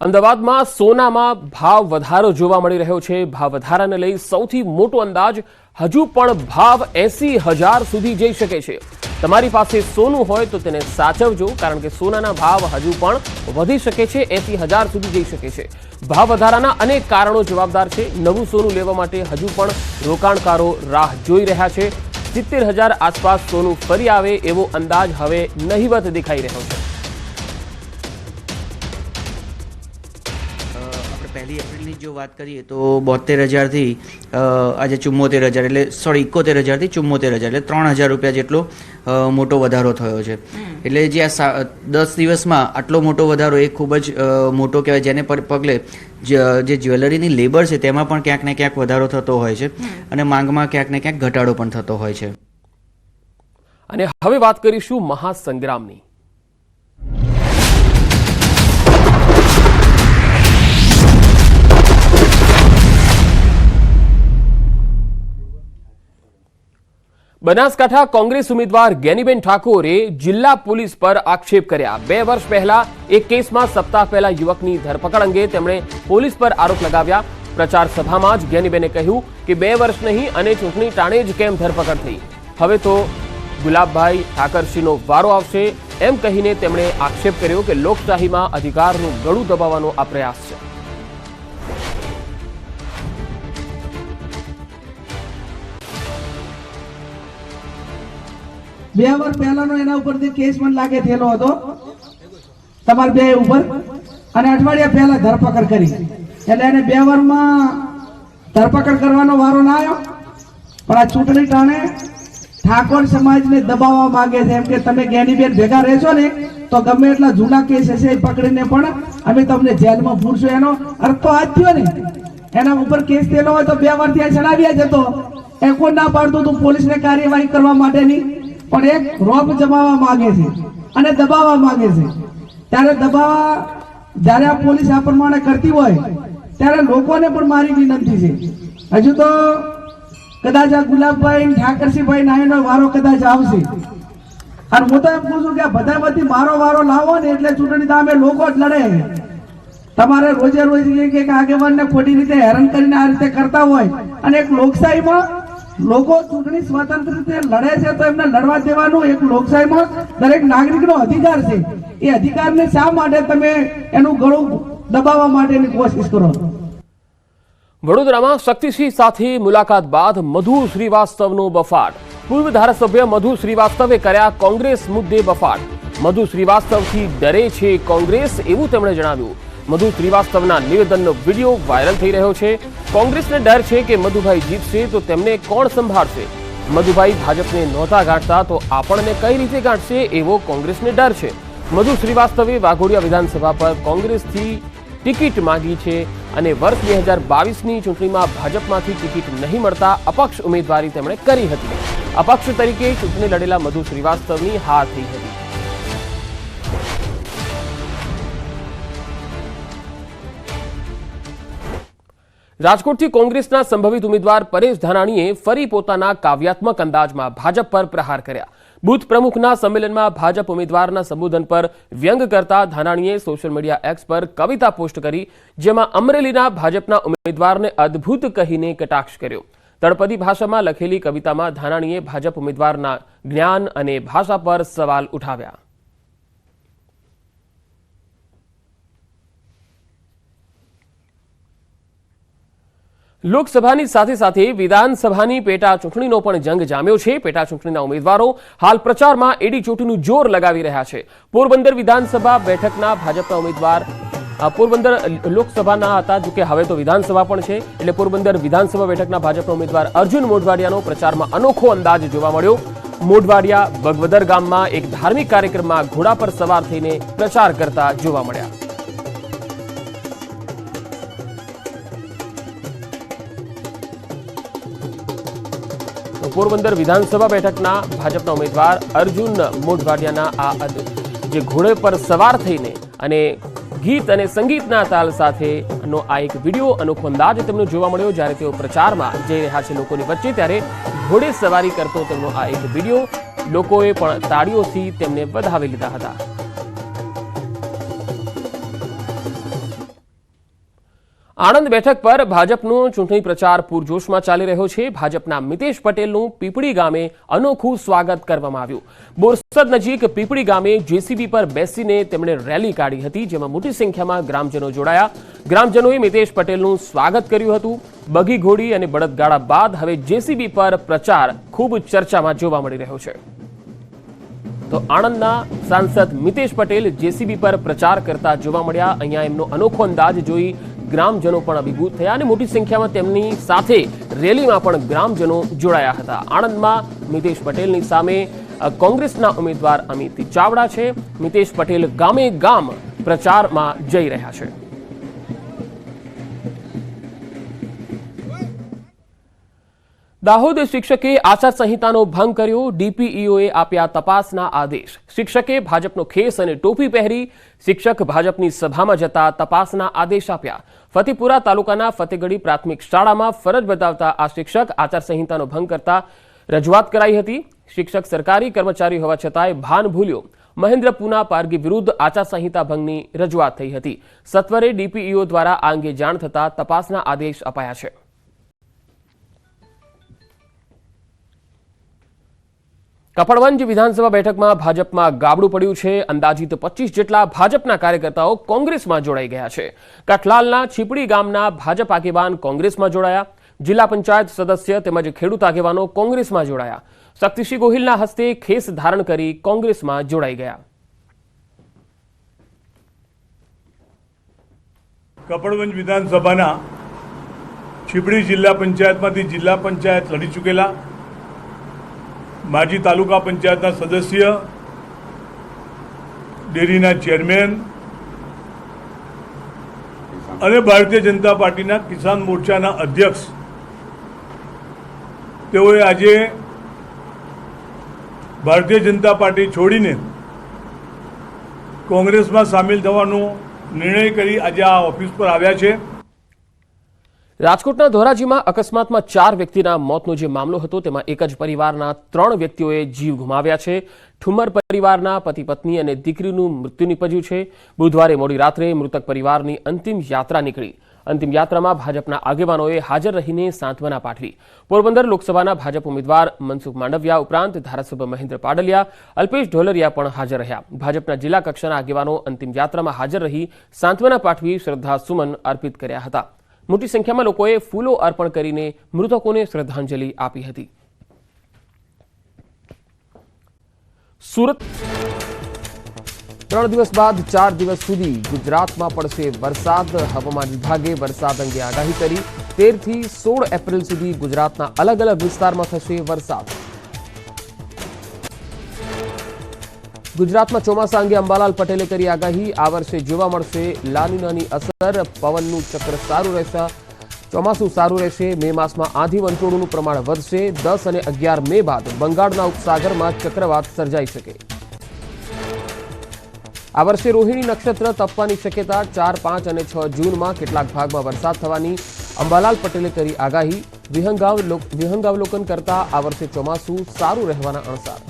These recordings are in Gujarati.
અમદાવાદમાં સોનામાં ભાવ વધારો જોવા મળી રહ્યો છે। ભાવ વધારાને લઈ સૌથી મોટો અંદાજ હજુ પણ ભાવ 80,000 સુધી જઈ શકે છે। તમારી પાસે સોનું હોય તો તેને સાચવજો, કારણ કે સોનાના ભાવ હજુ પણ વધી શકે છે, 80,000 સુધી જઈ શકે છે। ભાવ વધારાના અનેક કારણો જવાબદાર છે। નવું સોનું લેવા માટે હજુ પણ રોકાણકારો રાહ જોઈ રહ્યા છે। 70,000 આસપાસ સોનું ફરી આવે એવો અંદાજ હવે નહીવત દેખાઈ રહ્યો છે। पहली एप्रिल जो बात करिए तो 72,000 थी आज 74,000 એટલે સોરી 71,000 થી 74,000 એટલે 3,000 રૂપિયા જેટલો મોટો વધારો થયો છે। એટલે જે આ 10 દિવસમાં આટલો મોટો વધારો એ ખૂબ જ મોટો કહેવાય, જેને પગલે જે જ્વેલરીની લેબર છે તેમાં પણ ક્યાંક ને ક્યાંક વધારો થતો હોય છે અને માંગમાં ક્યાંક ને ક્યાંક ઘટાડો પણ થતો હોય છે। અને હવે વાત કરીશું મહાસંગ્રામની। બનાસકાંઠા કોંગ્રેસ ઉમેદવાર જ્ઞાનીબેન ઠાકોરે જિલ્લા પોલીસ પર આક્ષેપ કર્યા। 2 વર્ષ પહેલા એક કેસમાં સપ્તાહ પહેલા યુવકની ધરપકડ અંગે તેમણે પોલીસ પર આરોપ લગાવ્યા। પ્રચાર સભામાં જ જ્ઞાનીબેને કહ્યું કે 2 વર્ષ નહીં અને ચૂંટણી ટાણે જ કેમ ધરપકડ થઈ, હવે તો ગુલાબભાઈ ઠાકરસીનો વારો આવશે, એમ કહીને તેમણે આક્ષેપ કર્યો કે લોકશાહીમાં અધિકારનું ગળું દબાવવાનો આ પ્રયાસ છે। બે વર્ષ પહેલાનો એના ઉપરથી કેસ મને લાગે થયેલો હતો તમારા બે ઉપર, અને અઠવાડિયા પહેલા ધરપકડ કરી, એટલે એને 2 વર્ષમાં ધરપકડ કરવાનો વારો ના આવ્યો। પણ આ ચૂંટણી ટાણે ઠાકોર સમાજને દબાવવા માંગે છે, એમ કે તમે જ્ઞાનીબેન ભેગા રહેશો ને તો ગમે એટલા જૂના કેસ હશે એ પકડીને પણ અમે તમને જેલમાં પૂરશું। એનો અર્થ તો આ જ થયો ને, એના ઉપર કેસ થયેલો હોય તો 2 વર્ષથી આ ચડાવ્યા જતો, એ કોઈ ના પાડતું તું પોલીસને કાર્યવાહી કરવા માટેની, પણ એક રોપ જમાવવા માંગે છે અને દબાવવા માંગે છે। ત્યારે દબાવવા જ્યારે આ પોલીસ આ પ્રમાણે કરતી હોય ત્યારે લોકોને પણ મારી વિનંતી છે, હજુ તો કદાચ આ ગુલાબભાઈ ઠાકરસિંહભાઈ નાયનો વારો કદાચ આવશે, અને હું તો એમ કહું છું કે આ બધામાંથી મારો વારો લાવો ને એટલે ચૂંટણી સામે લોકો જ લડે। તમારે રોજે રોજ એક આગેવાનને ખોટી રીતે હેરાન કરીને આ રીતે કરતા હોય, અને એક લોકશાહીમાં લોકો ચૂંટણી સ્વતંત્ર રીતે લડે છે તો એમને લડવા દેવાનું એક લોકશાહીમાં દરેક નાગરિકનો અધિકાર છે। એ અધિકારને શા માટે તમે એનું ગળું દબાવવા માટેની કોશિશ કરો? વડોદરામાં શક્તિસિંહ સાથે મુલાકાત બાદ મધુ શ્રીવાસ્તવનો બફાટ। પૂર્વ ધારાસભ્ય મધુ શ્રીવાસ્તવે કર્યા કોંગ્રેસ મુદ્દે બફાટ। મધુ શ્રીવાસ્તવથી ડરે છે કોંગ્રેસ, એવું તેમણે જણાવ્યું। મધુ શ્રીવાસ્તવના નિવેદનનો વિડીયો વાયરલ થઈ રહ્યો છે। કોંગ્રેસને ડર છે કે મધુભાઈ જીતશે તો તેમને કોણ સંભાળશે? મધુભાઈ ભાજપને નહોતા ગાંઠતા તો આપણને કઈ રીતે ગાંઠશે, એવો કોંગ્રેસને ડર છે। મધુ શ્રીવાસ્તવે વાઘોડિયા વિધાનસભા પર કોંગ્રેસથી ટિકિટ માંગી છે અને વર્ષ 2022ની ચૂંટણીમાં ભાજપમાંથી ટિકિટ નહીં મળતા અપક્ષ ઉમેદવારી તેમણે કરી હતી। અપક્ષ તરીકે ચૂંટણી લડેલા મધુ શ્રીવાસ્તવની હાર થઈ હતી। રાજકોટથી કોંગ્રેસના સંભવિત ઉમેદવાર પરેશ ધાનાણીએ ફરી પોતાના કાવ્યાત્મક અંદાજમાં ભાજપ પર પ્રહાર કર્યા। બૂથ પ્રમુખના સંમેલનમાં ભાજપ ઉમેદવારના સંબોધન પર વ્યંગ કરતા ધાનાણીએ સોશિયલ મીડિયા એક્સ પર કવિતા પોસ્ટ કરી, જેમાં અમરેલીના ભાજપના ઉમેદવારને અદ્ભુત કહીને કટાક્ષ કર્યો। તળપદી ભાષામાં લખેલી કવિતામાં ધાનાણીએ ભાજપ ઉમેદવારના જ્ઞાન અને ભાષા પર સવાલ ઉઠાવ્યા। લોકસભાની સાથે સાથે વિધાનસભાની પેટા ચૂંટણીનો પણ જંગ જામ્યો છે। પેટા ચૂંટણીના ઉમેદવારો હાલ પ્રચારમાં એડી ચોટીનું જોર લગાવી રહ્યા છે। પોરબંદર વિધાનસભા બેઠકના ભાજપના ઉમેદવાર પોરબંદર લોકસભાના હતા, જો કે હવે તો વિધાનસભા પણ છે, એટલે પોરબંદર વિધાનસભા બેઠકના ભાજપના ઉમેદવાર અર્જુન મોઢવાડિયાનો પ્રચારમાં અનોખો અંદાજ જોવા મળ્યો। મોઢવાડિયા બગવદર ગામમાં એક ધાર્મિક કાર્યક્રમમાં ઘોડા પર સવાર થઈને પ્રચાર કરતા જોવા મળ્યા। પોરબંદર વિધાનસભા બેઠકના ભાજપના ઉમેદવાર અર્જુન મોઢવાડિયાના આ જે ઘોડે પર સવાર થઈને અને ગીત અને સંગીતના તાલ સાથેનો આ એક વિડીયો અનોખો અંદાજ તેમનો જોવા મળ્યો। જ્યારે તેઓ પ્રચારમાં જઈ રહ્યા છે લોકોની વચ્ચે, ત્યારે ઘોડે સવારી કરતો તેમનો આ એક વિડીયો લોકોએ પણ તાળીઓથી તેમને વધાવી લીધા હતા। આણંદ બેઠક પર ભાજપનો ચૂંટણી પ્રચાર પૂરજોશમાં ચાલી રહ્યો છે। ભાજપના મિતેશ પટેલનું પીપળી ગામે અનોખું સ્વાગત કરવામાં આવ્યું। બોરસદ નજીક પીપળી ગામે જેસીબી પર બેસીને તેમણે રેલી કાઢી હતી, જેમાં મોટી સંખ્યામાં ગ્રામજનો જોડાયા। ગ્રામજનોએ મિતેશ પટેલનું સ્વાગત કર્યું હતું। બગી ઘોડી અને બળદગાડા બાદ હવે જેસીબી પર પ્રચાર ખૂબ ચર્ચામાં જોવા મળી રહ્યો છે। તો આણંદના સાંસદ મિતેશ પટેલ જેસીબી પર પ્રચાર કરતા જોવા મળ્યા। અહીંયા એમનો અનોખો અંદાજ જોઈ ગ્રામજનો પણ અભિભૂત થયા અને મોટી સંખ્યામાં તેમની સાથે રેલીમાં પણ ગ્રામજનો જોડાયા હતા। આણંદમાં મિતેશ પટેલની સામે કોંગ્રેસના ઉમેદવાર અમિત ચાવડા છે। મિતેશ પટેલ ગામે ગામ પ્રચારમાં જઈ રહ્યા છે। દાહોદ શિક્ષકે આચારસંહિતાનો ભંગ કર્યો, ડીપીઈઓએ આપ્યા તપાસના આદેશ। શિક્ષકે ભાજપનો ખેસ અને ટોપી પહેરી શિક્ષક ભાજપની સભામાં જતા તપાસના આદેશ આપ્યા। ફતેપુરા તાલુકાના ફતેગડી પ્રાથમિક શાળામાં ફરજ બજાવતા આ શિક્ષક આચારસંહિતાનો ભંગ કરતા રજૂઆત કરાઈ હતી। શિક્ષક સરકારી કર્મચારી હોવા છતાંય ભાન ભૂલ્યો। મહેન્દ્ર પૂના પારગી વિરુદ્ધ આચારસંહિતા ભંગની રજૂઆત થઈ હતી। સત્વરે ડીપીઈઓ દ્વારા આ અંગે જાણ થતા તપાસના આદેશ અપાયા છે। કપડવંજ વિધાનસભા બેઠકમાં ભાજપમાં ગાબડું પડ્યું છે। અંદાજિત 25 જેટલા ભાજપના કાર્યકર્તાઓ કોંગ્રેસમાં જોડાઈ ગયા છે। કઠલાલના છીપડી ગામના ભાજપ આગેવાન કોંગ્રેસમાં જોડાયા। જિલ્લા પંચાયત સદસ્ય તેમજ ખેડૂત આગેવાનો કોંગ્રેસમાં જોડાયા। શક્તિસિંહ ગોહિલના હસ્તે ખેસ ધારણ કરી કોંગ્રેસમાં જોડાઈ ગયા। કપડવંજ વિધાનસભાના છીપડી જિલ્લા પંચાયતમાંથી જિલ્લા પંચાયત લડી ચૂકેલા માજી તાલુકા પંચાયતના સદસ્ય, ડેરીના ચેરમેન અને ભારતીય જનતા પાર્ટીના કિસાન મોરચાના અધ્યક્ષ તેઓએ આજે ભારતીય જનતા પાર્ટી છોડીને કોંગ્રેસમાં સામેલ થવાનો નિર્ણય કરી આજે આ ઓફિસ પર આવ્યા છે। રાજકોટના ધોરાજીમાં અકસ્માતમાં 4 વ્યક્તિના મોતનો જે મામલો હતો તેમાં એક જ પરિવારના 3 વ્યક્તિઓએ જીવ ગુમાવ્યા છે। ઠુમ્મર પરિવારના પતિ પત્ની અને દીકરીનું મૃત્યુ નિપજ્યું છે। બુધવારે મોડી રાત્રે મૃતક પરિવારની અંતિમ યાત્રા નીકળી। અંતિમ યાત્રામાં ભાજપના આગેવાનોએ હાજર રહીને સાંત્વના પાઠવી। પોરબંદર લોકસભાના ભાજપ ઉમેદવાર મનસુખ માંડવિયા ઉપરાંત ધારાસભ્ય મહેન્દ્ર પાડલિયા, અલ્પેશ ઢોલરિયા પણ હાજર રહ્યા। ભાજપના જિલ્લા કક્ષાના આગેવાનો અંતિમ યાત્રામાં હાજર રહી સાંત્વના પાઠવી શ્રદ્ધાસુમન અર્પિત કર્યા હતા। મોટી સંખ્યામાં લોકોએ ફૂલો અર્પણ કરીને મૃતકોને શ્રદ્ધાંજલિ આપી હતી। સુરત 3 દિવસ બાદ 4 દિવસ સુધી ગુજરાતમાં પડશે વરસાદ। હવામાન વિભાગે વરસાદ અંગે આગાહી કરી। 13 થી 16 એપ્રિલ સુધી ગુજરાતના અલગ અલગ વિસ્તારમાં થશે વરસાદ। ગુજરાતમાં ચોમાસા અંગે અંબાલાલ પટેલે કરી આગાહી। આ વર્ષે જોવા મળશે લાનીનાની અસર। પવનનું ચક્ર સારું રહેશે, ચોમાસું સારું રહેશે। મે માસમાં આંધી વંટોળનું પ્રમાણ વધશે। 10 અને 11 મે બાદ બંગાળના ઉપસાગરમાં ચક્રવાત સર્જાઈ શકે। આ વર્ષે રોહિણી નક્ષત્ર તપવાની શક્યતા। 4, 5 અને 6 જૂનમાં કેટલાક ભાગમાં વરસાદ થવાની અંબાલાલ પટેલે કરી આગાહી। વિહંગાવલોકન કરતા આ વર્ષે ચોમાસું સારું રહેવાના અણસાર।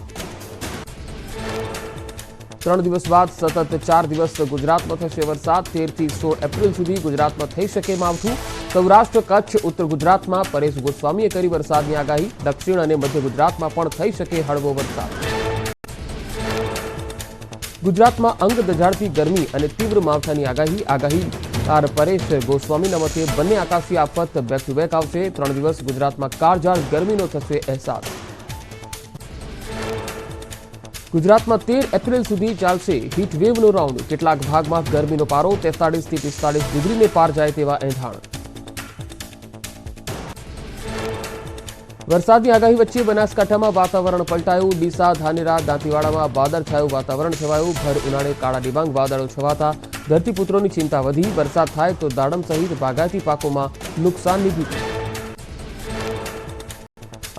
3 દિવસ બાદ સતત 4 દિવસ ગુજરાતમાં થશે વરસાદ। 13 થી 16 એપ્રિલ સુધી ગુજરાતમાં થઈ શકે માવઠું। સૌરાષ્ટ્ર, કચ્છ, ઉત્તર ગુજરાતમાં પરેશ ગોસ્વામીએ કરી વરસાદની આગાહી। દક્ષિણ અને મધ્ય ગુજરાતમાં પણ થઈ શકે હળવો વરસાદ। ગુજરાતમાં અંગ દઝાડતી ગરમી અને તીવ્ર માવઠાની આગાહીકાર પરેશ ગોસ્વામીના મતે બંને આકાશી આફત બેક ટુ બેક આવશે। 3 દિવસ ગુજરાતમાં કાળઝાળ ગરમીનો થશે અહેસાસ। ગુજરાતમાં 13 એપ્રિલ સુધી ચાલશે હીટવેવનો રાઉન્ડ। કેટલાક ભાગમાં ગરમીનો પારો 43 થી 45 ડિગ્રીને પાર જાય તેવા એંધાણ। વરસાદની આગાહી વચ્ચે બનાસકાંઠામાં વાતાવરણ પલટાયું। ડીસા, ધાનેરા, દાંતીવાડામાં વાદળછાયું વાતાવરણ છવાયું। ભર ઉનાળે કાળા ડિબાંગ વાદળો છવાતા ધરતીપુત્રોની ચિંતા વધી। વરસાદ થાય તો દાડમ સહિત બાગાયતી પાકોમાં નુકસાનની ભીતિ।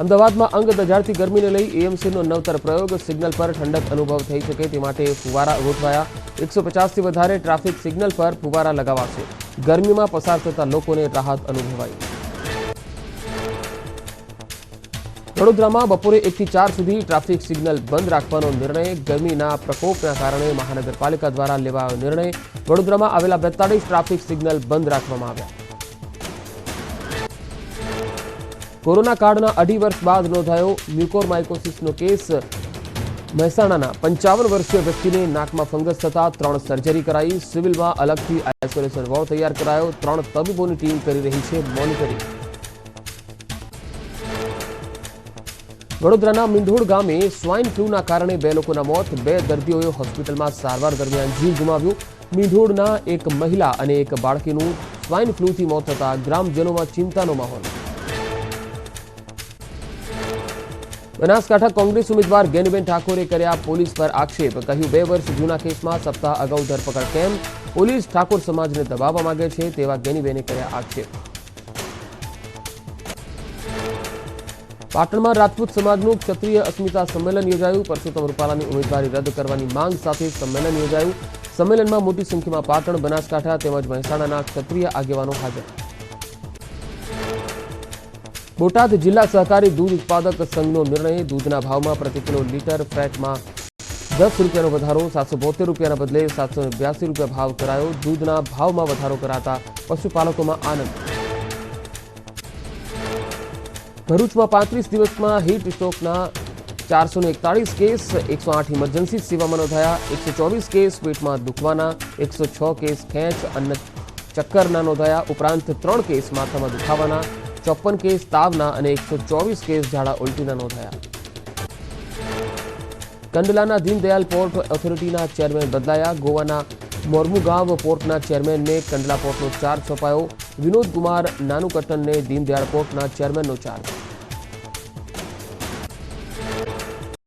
અમદાવાદમાં અંગ દઝાડતી ગરમીને લઈ એએમસીનો નવતર પ્રયોગ। સિગ્નલ પર ઠંડક અનુભવ થઈ શકે તે માટે ફુવારા ગોઠવાયા। 150 થી વધારે ટ્રાફિક સિગ્નલ પર ફુવારા લગાવાશે। ગરમીમાં પસાર થતા લોકોને રાહત અનુભવાઈ। વડોદરામાં બપોરે 1 થી 4 સુધી ટ્રાફિક સિગ્નલ બંધ રાખવાનો નિર્ણય। ગરમીના પ્રકોપના કારણે મહાનગરપાલિકા દ્વારા લેવાયો નિર્ણય। વડોદરામાં આવેલા 42 ટ્રાફિક સિગ્નલ બંધ રાખવામાં આવ્યા। કોરોના કાળના 2.5 વર્ષ બાદ નોંધાયો મ્યુકોરમાઇકોસિસનો કેસ। મહેસાણાના 55 વર્ષીય વ્યક્તિને નાકમાં ફંગસ થતા 3 સર્જરી કરાઈ। સિવિલમાં અલગથી આઇસોલેશન વોર્ડ તૈયાર કરાયો। 3 તબીબોની ટીમ કરી રહી છે મોનિટરિંગ। વડોદરાના મીંઢોળ ગામે સ્વાઇન ફ્લૂના કારણે 2 લોકોના મોત। 2 દર્દીઓએ હોસ્પિટલમાં સારવાર દરમિયાન જીવ ગુમાવ્યો। મીંઢોળના એક મહિલા અને એક બાળકીનું સ્વાઇન ફ્લૂથી મોત થતા ગ્રામજનોમાં ચિંતાનો માહોલ। બનાસકાંઠા કોંગ્રેસ ઉમેદવાર ગેનીબેન ઠાકોરે કર્યા પોલીસ પર આક્ષેપ। કહ્યું 2 વર્ષ જૂના કેસમાં સપ્તાહ અગાઉ ધરપકડ કેમ? પોલીસ ઠાકોર સમાજને દબાવવા માંગે છે તેવા ગેનીબેને કર્યા આક્ષેપ। પાટણમાં રાજપૂત સમાજનું ક્ષત્રિય અસ્મિતા સંમેલન યોજાયું। પરસોત્તમ રૂપાલાની ઉમેદવારી રદ કરવાની માંગ સાથે સંમેલન યોજાયું। સંમેલનમાં મોટી સંખ્યામાં પાટણ, બનાસકાંઠા તેમજ મહેસાણાના ક્ષત્રિય આગેવાનો હાજર। બોટાદ જિલ્લા સહકારી દૂધ ઉત્પાદક સંઘનો નિર્ણય। દૂધના ભાવમાં પ્રતિ કિલો લીટર ફેટમાં 10 રૂપિયાનો વધારો। 772 રૂપિયાના બદલે 782 રૂપિયા ભાવ કરાયો। દૂધના ભાવમાં વધારો કરાતા પશુપાલકોમાં આનંદ। ભરૂચમાં 35 દિવસમાં હીટ સ્ટ્રોકના 441 કેસ। 108 ઇમરજન્સી સેવામાં નોંધાયા। 124 કેસ પેટમાં દુખવાના, 106 કેસ ખેંચ અને ચક્કરના નોંધાયા। ઉપરાંત 3 કેસ માથામાં દુખાવાના, 54 કેસ તાવના અને 124 કેસ ઝાડા ઉલટીના નોંધાયા। કંડલાના દીનદયાલ પોર્ટ ઓથોરિટીના ચેરમેન બદલાયા। ગોવાના મોર્મુગાંવ પોર્ટના ચેરમેનને કંડલા પોર્ટનો ચાર્જ સોંપાયો। વિનોદ કુમાર નાનુકટ્ટનને દીનદયાળ પોર્ટના ચેરમેનનો ચાર્જ।